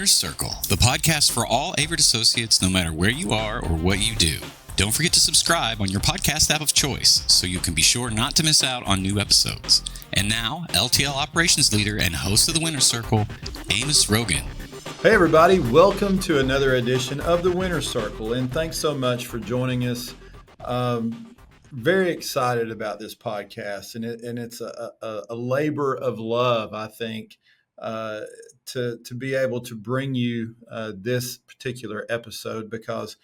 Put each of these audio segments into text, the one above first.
Winner's Circle, the podcast for all Averitt associates, no matter where you are or what you do. Don't forget to subscribe on your podcast app of choice so you can be sure not to miss out on new episodes. And now, LTL operations leader and host of the Winner's Circle, Amos Rogan. Hey everybody, welcome to another edition of the Winner's Circle, and thanks so much for joining us. Very excited about this podcast, and it's a labor of love, I think, to be able to bring you this particular episode, because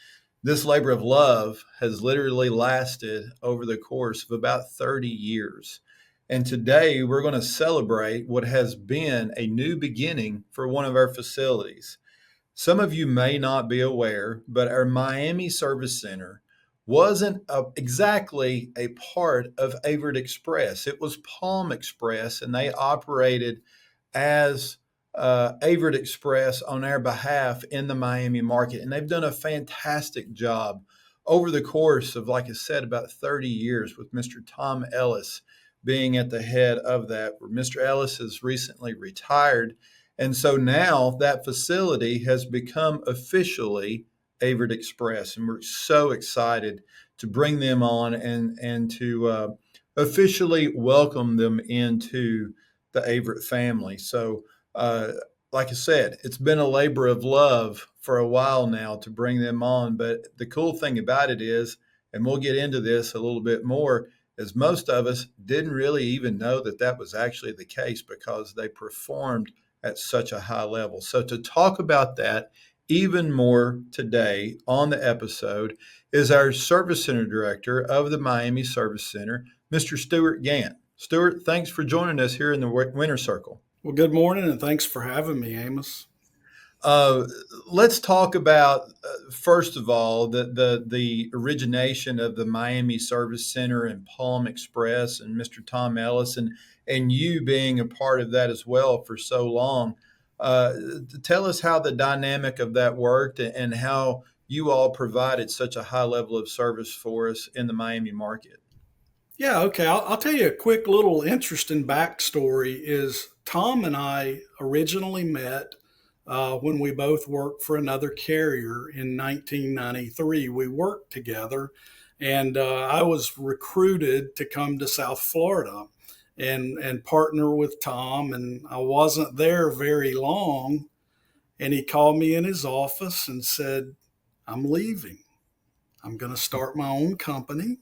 this labor of love has literally lasted over the course of about 30 years. And today we're going to celebrate what has been a new beginning for one of our facilities. Some of you may not be aware, but our Miami Service Center wasn't exactly a part of Averitt Express. It was Palm Express, and they operated as Averitt Express on our behalf in the Miami market. And they've done a fantastic job over the course of, like I said, about 30 years, with Mr. Tom Ellis being at the head of that. Mr. Ellis has recently retired. And so now that facility has become officially Averitt Express. And we're so excited to bring them on and to officially welcome them into the Averitt family. So like I said, it's been a labor of love for a while now to bring them on. But the cool thing about it is, and we'll get into this a little bit more, is most of us didn't really even know that that was actually the case, because they performed at such a high level. So to talk about that even more today on the episode is our Service Center Director of the Miami Service Center, Mr. Stuart Gantt. Stuart, thanks for joining us here in the Winner's Circle. Well, good morning, and thanks for having me, Amos. Let's talk about, first of all, the origination of the Miami Service Center and Palm Express, and Mr. Tom Ellis, and you being a part of that as well for so long. Tell us how the dynamic of that worked and how you all provided such a high level of service for us in the Miami market. Yeah, okay. I'll tell you a quick little interesting backstory. Is Tom and I originally met when we both worked for another carrier in 1993. We worked together, and I was recruited to come to South Florida and partner with Tom, and I wasn't there very long, and he called me in his office and said, "I'm leaving. I'm going to start my own company."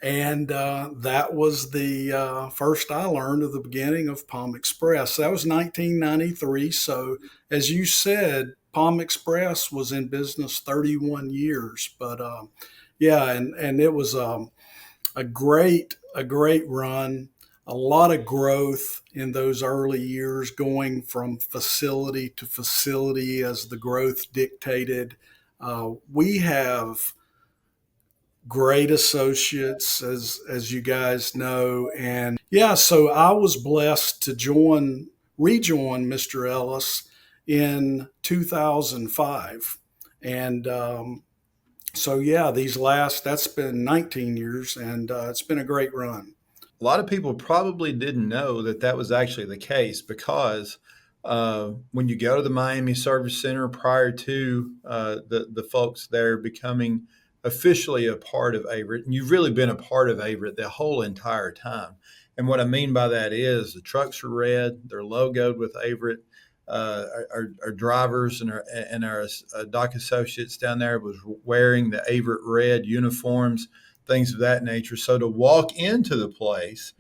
And that was the first I learned of the beginning of Palm Express. That was 1993. So as you said, Palm Express was in business 31 years. But yeah, and it was a great run, a lot of growth in those early years, going from facility to facility as the growth dictated. We have great associates, as you guys know. And yeah, so I was blessed to rejoin Mr. Ellis in 2005. And so yeah, that's been 19 years, and it's been a great run. A lot of people probably didn't know that that was actually the case, because when you go to the Miami Service Center, prior to the folks there becoming officially a part of Averitt, and you've really been a part of Averitt the whole entire time. And what I mean by that is the trucks are red, they're logoed with Averitt. Our drivers and our dock associates down there was wearing the Averitt red uniforms, things of that nature. So to walk into the place,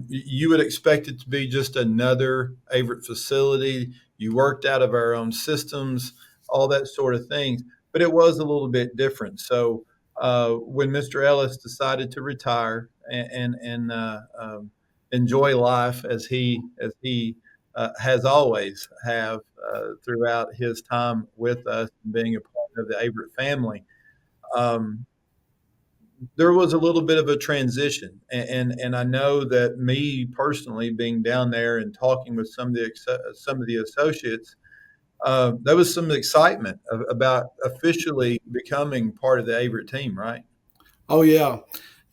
you would expect it to be just another Averitt facility. You worked out of our own systems, all that sort of thing. But it was a little bit different. So when Mr. Ellis decided to retire and enjoy life as he has always have throughout his time with us, being a part of the Averitt family, there was a little bit of a transition. And I know that me personally, being down there and talking with some of the associates, there was some excitement about officially becoming part of the Averitt team, right? Oh, yeah.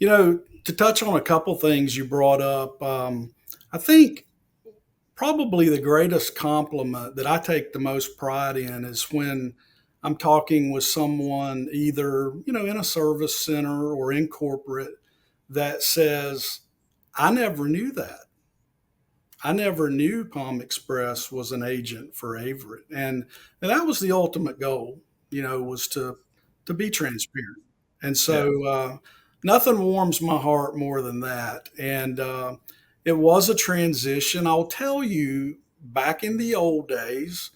To touch on a couple things you brought up, I think Probably the greatest compliment that I take the most pride in is when I'm talking with someone either, in a service center or in corporate that says, I never knew that. I never knew Palm Express was an agent for Averitt. And that was the ultimate goal, was to be transparent. And Yeah. so nothing warms my heart more than that. And it was a transition. I'll tell you, back in the old days,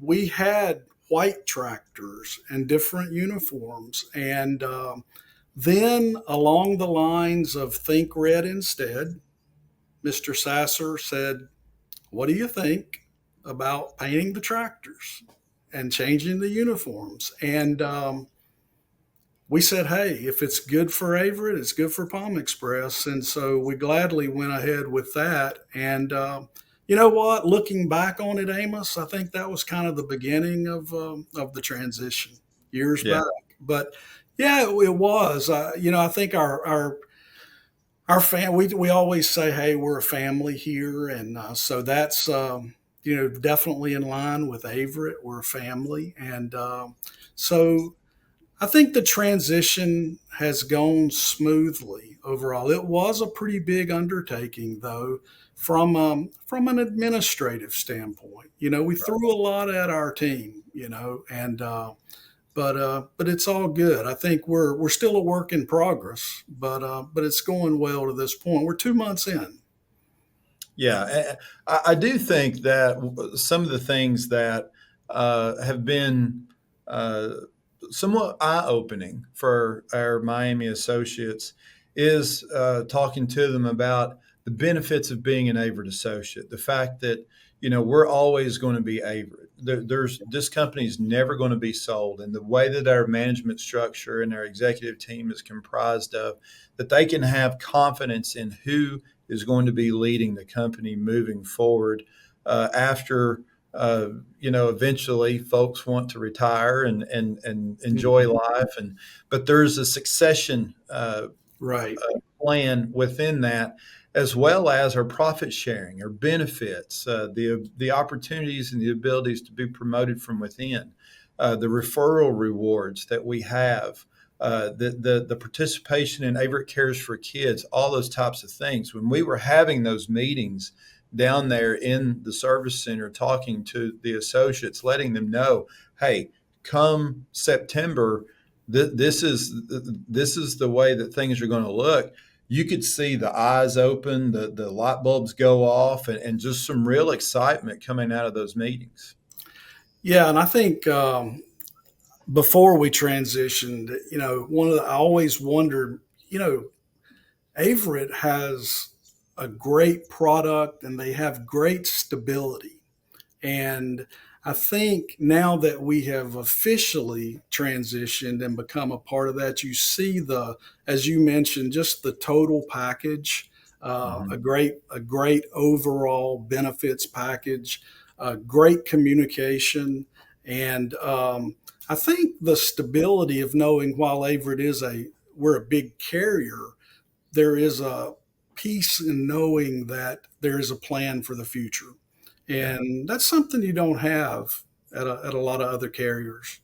we had white tractors and different uniforms. And then along the lines of think red instead, Mr. Sasser said, what do you think about painting the tractors and changing the uniforms? And we said, hey, if it's good for Averitt, it's good for Palm Express. And so we gladly went ahead with that. And you know what? Looking back on it, Amos, I think that was kind of the beginning of the transition years Yeah. back. But yeah, it was. I think our we always say, hey, we're a family here, and so that's definitely in line with Averitt. We're a family, and so I think the transition has gone smoothly overall. It was a pretty big undertaking, though, from an administrative standpoint. We threw a lot at our team, and but it's all good. I think we're still a work in progress, but it's going well to this point. We're 2 months in. Yeah, I do think that some of the things that have been somewhat eye-opening for our Miami associates is talking to them about the benefits of being an Averitt associate. The fact that we're always going to be Averitt. This company is never going to be sold, and the way that our management structure and our executive team is comprised of, that they can have confidence in who is going to be leading the company moving forward after eventually folks want to retire and enjoy life, but there's a succession Right. plan within that, as well as our profit sharing, our benefits, the opportunities and the abilities to be promoted from within, the referral rewards that we have, the participation in Averitt Cares for Kids, all those types of things. When we were having those meetings down there in the service center, talking to the associates, letting them know, hey, come September, this is the way that things are going to look. You could see the eyes open, the light bulbs go off, and just some real excitement coming out of those meetings. Yeah, and I think before we transitioned, I always wondered, Averitt has a great product and they have great stability. And I think now that we have officially transitioned and become a part of that, you see as you mentioned, just the total package, Mm-hmm. a great overall benefits package, great communication, and I think the stability of knowing while we're a big carrier, there is a peace in knowing that there is a plan for the future. Yeah. And that's something you don't have at a lot of other carriers.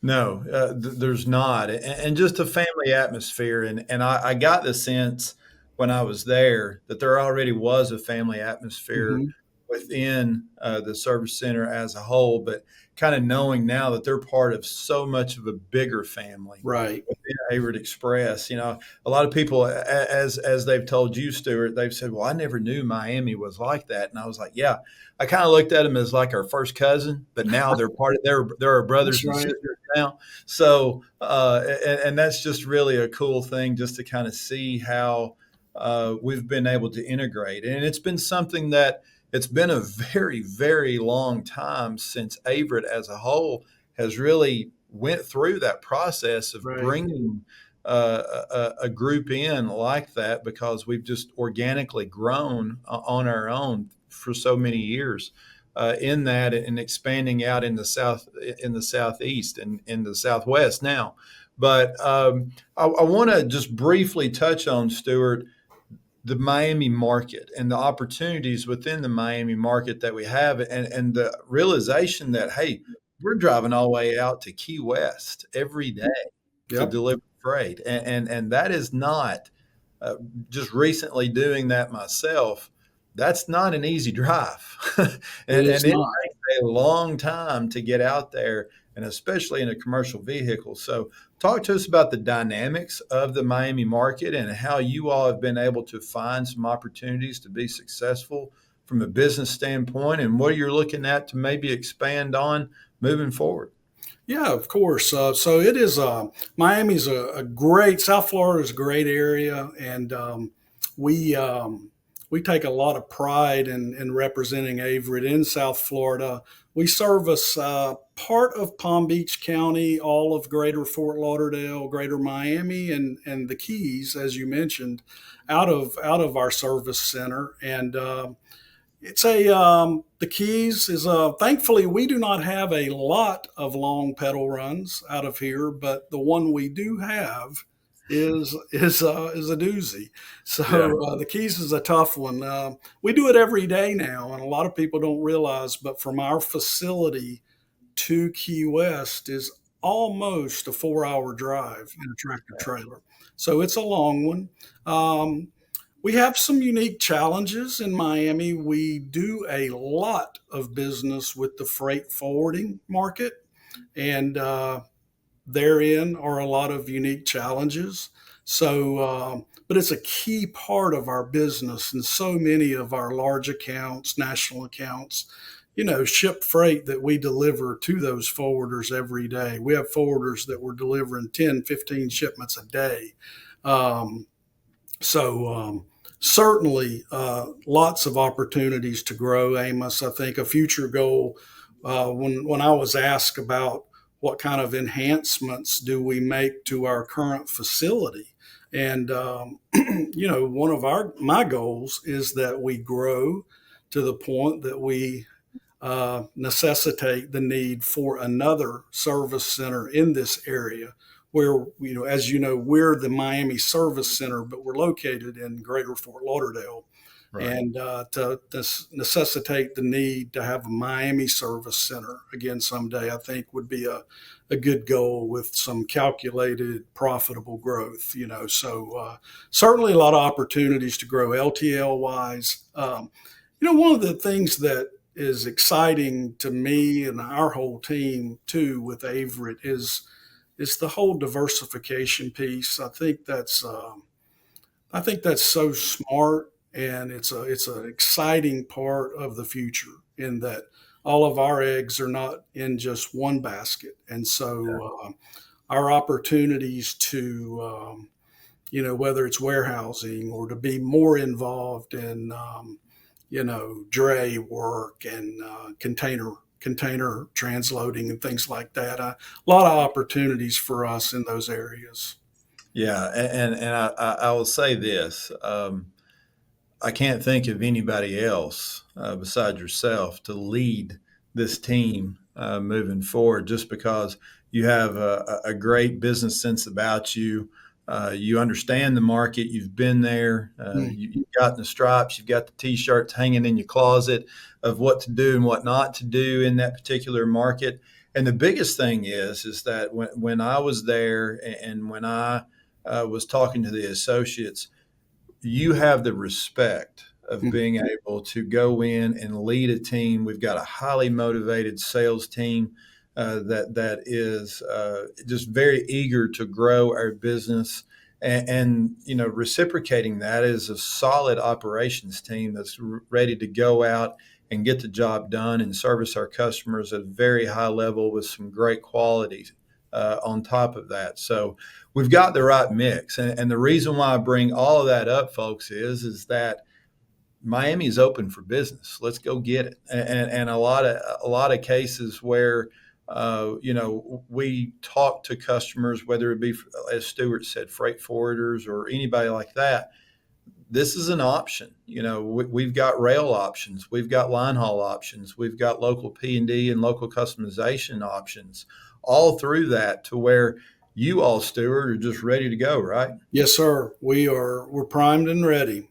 No, there's not, and just a family atmosphere, and I got the sense when I was there that there already was a family atmosphere Hmm. within the service center as a whole, but kind of knowing now that they're part of so much of a bigger family Right. within Averitt Express. A lot of people, as they've told you, Stuart, they've said, "Well, I never knew Miami was like that," and I was like, "Yeah." I kind of looked at them as like our first cousin, but now they're part of they're our That's brothers and right. sisters now. So, and that's just really a cool thing, just to kind of see how we've been able to integrate. And it's been something that it's been a very, very long time since Averitt as a whole has really went through that process of Right. bringing a group in like that, because we've just organically grown on our own for so many years in that, and expanding out in the southeast and in the southwest now. But I want to just briefly touch on, Stuart, the Miami market and the opportunities within the Miami market that we have, and the realization that, hey, we're driving all the way out to Key West every day to Yep. deliver freight. And that is not just recently doing that myself. That's not an easy drive. It is And it not. takes a long time to get out there, and especially in a commercial vehicle. So talk to us about the dynamics of the Miami market and how you all have been able to find some opportunities to be successful from a business standpoint, and what you're looking at to maybe expand on moving forward. Yeah, of course. So it is. Miami's a great. South Florida is a great area, and we we take a lot of pride in representing Averitt in South Florida. We service part of Palm Beach County, all of Greater Fort Lauderdale, Greater Miami, and the Keys, as you mentioned, out of our service center. And it's the Keys is thankfully we do not have a lot of long pedal runs out of here, but the one we do have is a doozy. So Yeah. the Keys is a tough one. We do it every day now, and a lot of people don't realize, but from our facility to Key West is almost a 4 hour drive in a tractor trailer. So it's a long one. We have some unique challenges in Miami. We do a lot of business with the freight forwarding market, and therein are a lot of unique challenges. So, but it's a key part of our business, and so many of our large accounts, national accounts, ship freight that we deliver to those forwarders every day. We have forwarders that we're delivering 10, 15 shipments a day. Um, so certainly lots of opportunities to grow, Amos. I think a future goal, when I was asked about what kind of enhancements do we make to our current facility, and one of my goals is that we grow to the point that we necessitate the need for another service center in this area where, as you know, we're the Miami service center, but we're located in Greater Fort Lauderdale. Right. And to necessitate the need to have a Miami service center again someday, I think would be a good goal with some calculated, profitable growth. So certainly a lot of opportunities to grow LTL wise. One of the things that is exciting to me and our whole team too with Averitt is the whole diversification piece. I think that's so smart, and it's an exciting part of the future in that all of our eggs are not in just one basket, and so our opportunities to whether it's warehousing or to be more involved in dray work and container transloading and things like that. A lot of opportunities for us in those areas. Yeah, and I will say this: I can't think of anybody else besides yourself to lead this team moving forward. Just because you have a great business sense about you, you understand the market, you've been there, you've got the stripes, you've got the T-shirts hanging in your closet of what to do and what not to do in that particular market. And the biggest thing is that when I was there and when I was talking to the associates, you have the respect of being able to go in and lead a team. We've got a highly motivated sales team that is just very eager to grow our business, and reciprocating that is a solid operations team that's ready to go out and get the job done and service our customers at a very high level with some great qualities on top of that. So we've got the right mix. And the reason why I bring all of that up, folks, is that Miami is open for business. Let's go get it. And a lot of cases where we talk to customers, whether it be, as Stuart said, freight forwarders or anybody like that. This is an option. We've got rail options, we've got line haul options, we've got local P&D and local customization options, all through that to where you all, Stuart, are just ready to go, right? Yes, sir. We're primed and ready.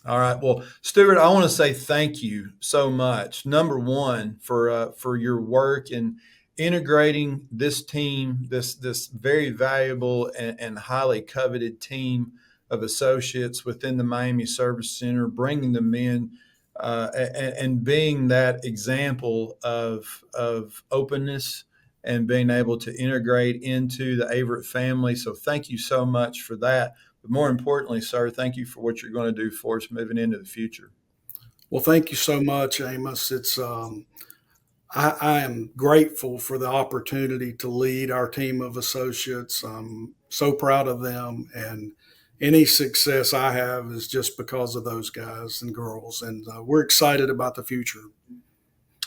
All right. Well, Stuart, I want to say thank you so much. Number one, for your work in integrating this team, this very valuable and highly coveted team of associates within the Miami Service Center, bringing them in and being that example of openness and being able to integrate into the Averitt family. So thank you so much for that. But more importantly, sir, thank you for what you're going to do for us moving into the future. Well, thank you so much, Amos. I am grateful for the opportunity to lead our team of associates. I'm so proud of them, and any success I have is just because of those guys and girls, and we're excited about the future.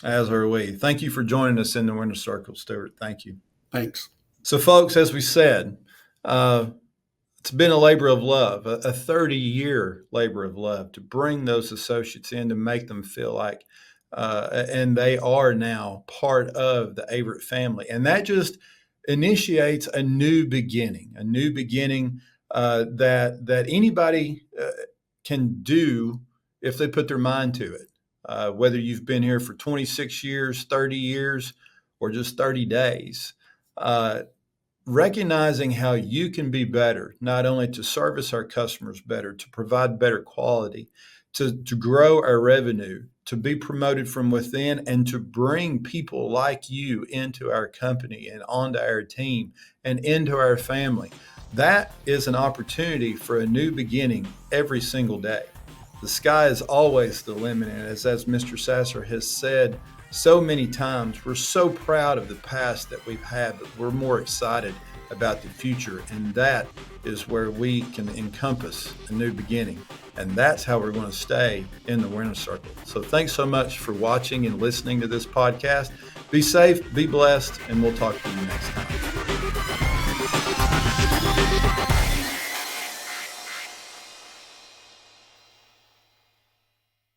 As are we. Thank you for joining us in the Winner Circle, Stuart. Thank you. Thanks. So, folks, as we said, it's been a labor of love, a 30-year labor of love to bring those associates in to make them feel like, and they are now part of the Averitt family. And that just initiates a new beginning that anybody can do if they put their mind to it. Whether you've been here for 26 years, 30 years, or just 30 days, recognizing how you can be better, not only to service our customers better, to provide better quality, to grow our revenue, to be promoted from within, and to bring people like you into our company and onto our team and into our family. That is an opportunity for a new beginning every single day. The sky is always the limit, and as Mr. Sasser has said so many times, we're so proud of the past that we've had, but we're more excited about the future, and that is where we can encompass a new beginning, and that's how we're going to stay in the Winner Circle. So thanks so much for watching and listening to this podcast. Be safe, be blessed, and we'll talk to you next time.